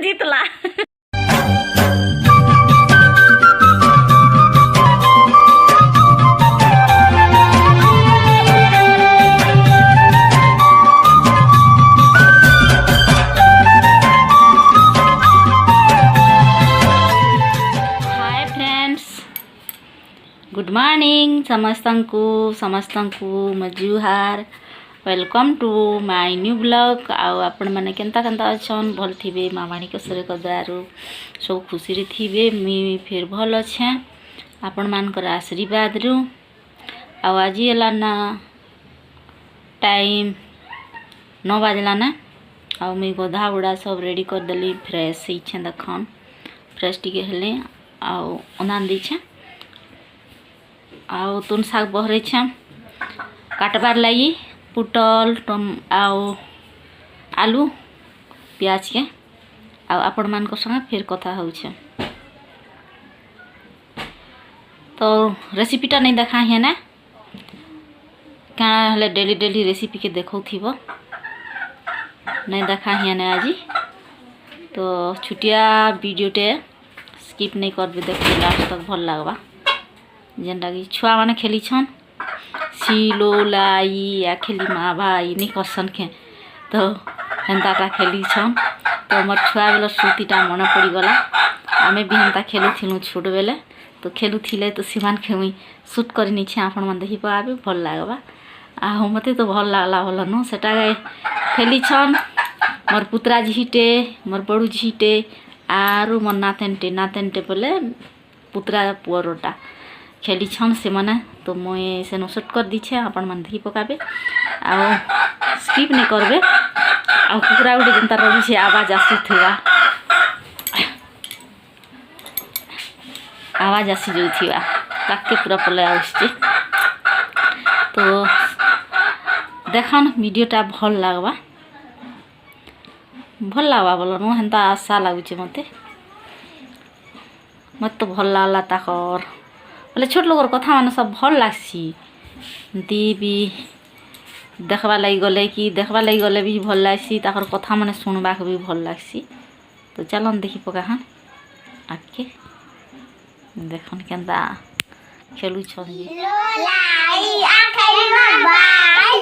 जीतला। Hi friends, good morning समस्तंकु मजुहार। Welcome to my new blog. आपण मैंने केंता केंता अच्छन भल थी माँ माणिकेश्वर द्वारू सब खुशी रे थी। मुई फिर भल अच्छे आपण मानकर आशीर्वाद रु। आज है ना टाइम 9 बजला ना। आ मुई गधा उड़ा सब रेडी कर देली। फ्रेश होइछे देखन फ्रेश टिके हेले आउ अनान दीछे आउ तुन शाग बहरे छे काटबार लगी पुटल आउ आलू प्याज के आपण मान संगे फिर कथा होछे। तो रेसिपीटा नहीं देखा है ना क्या हले डेली डेली रेसिपी के देखो थीबो नहीं देखा है ना आज। तो छुटिया वीडियोटे स्किप नहीं कर देख लास्ट तक भल लगवा। जेनटा कि छुआ माने खेली छन सिलो लाई या खेली माँ भाई नहीं कसन के तो हेन्ताटा खेली छन। तो मोर छुआ बेल स्मृतिटा मन पड़गला। आमे भी हेन्ता खेलु थिलु छोट बेले तो खेलु थिले तो सीमान खेमी सुट कर नीचे आपण मन देखि पाबे भल लागबा। आ मते तो भल लागला भल न सेटा खेली छन मोर पुत्रा झीटे मोर बड़ू झीटे आरु मोर नातेनटे बोले पुत्रा पुअरोटा खेली छन से माने। तो मुई से शूट कर दीछे आपण मन देखि पकाबे आ स्किप नहीं करबे। आ कुकुरा गुटे जनता रही से आवाज आसुथिबा आवाज आसी जाउथिबा ताके पूरा पले आउछि। तो देखन वीडियोटा भल लागबा बोलो न हेन्ता आशा लागुचे मते तो भल लागला ताकर बोले छोट लोगर कथा मान सब भल लागसी। दी भी देखबा लगी गले भी भल लागसी ताकर कथा माने सुनबा भी भल लागसी। तो चलन देखि पका हाँ आके देखन केंता खेलु छन जी लाई आखरी बाई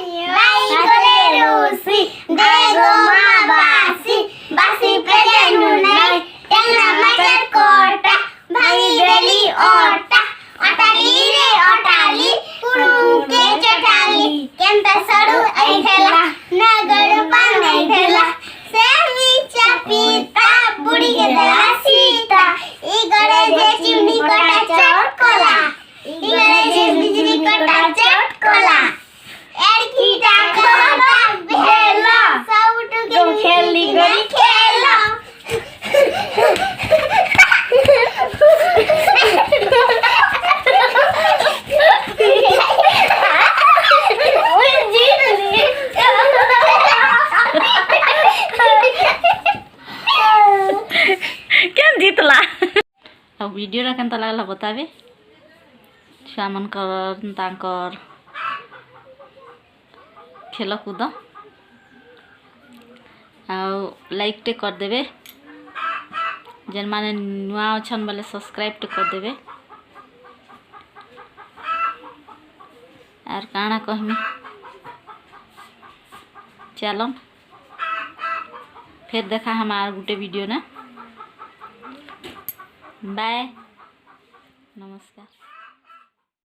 गोले रोसी देगो मा बासी प्रेजेनु नहीं तेना मटर कोटा भाई बेली ओटा अटाली रे अटाली पुरु के चटाली केंता सडू ऐठेला ना गडू पान ऐठेला सेमी चपीता बुड़ी के दला सीता ई गड़े जे चिमनी कटा चटकोला ई गड़े जे बिजली कटा चटकोला एर कीटा कोटा भेला सब टुके खेली गई खेला। क्या जीतला। अब वीडियो केंता लागला बताबे छुआ मन तांकर खेल कूद लाइक टे कर देबे। जेन माने नुआ अछन बोले सब्सक्राइब टे कर देबे। आर काना कहमी चलन फिर देखा हमार गुटे वीडियो ना। बाय नमस्कार।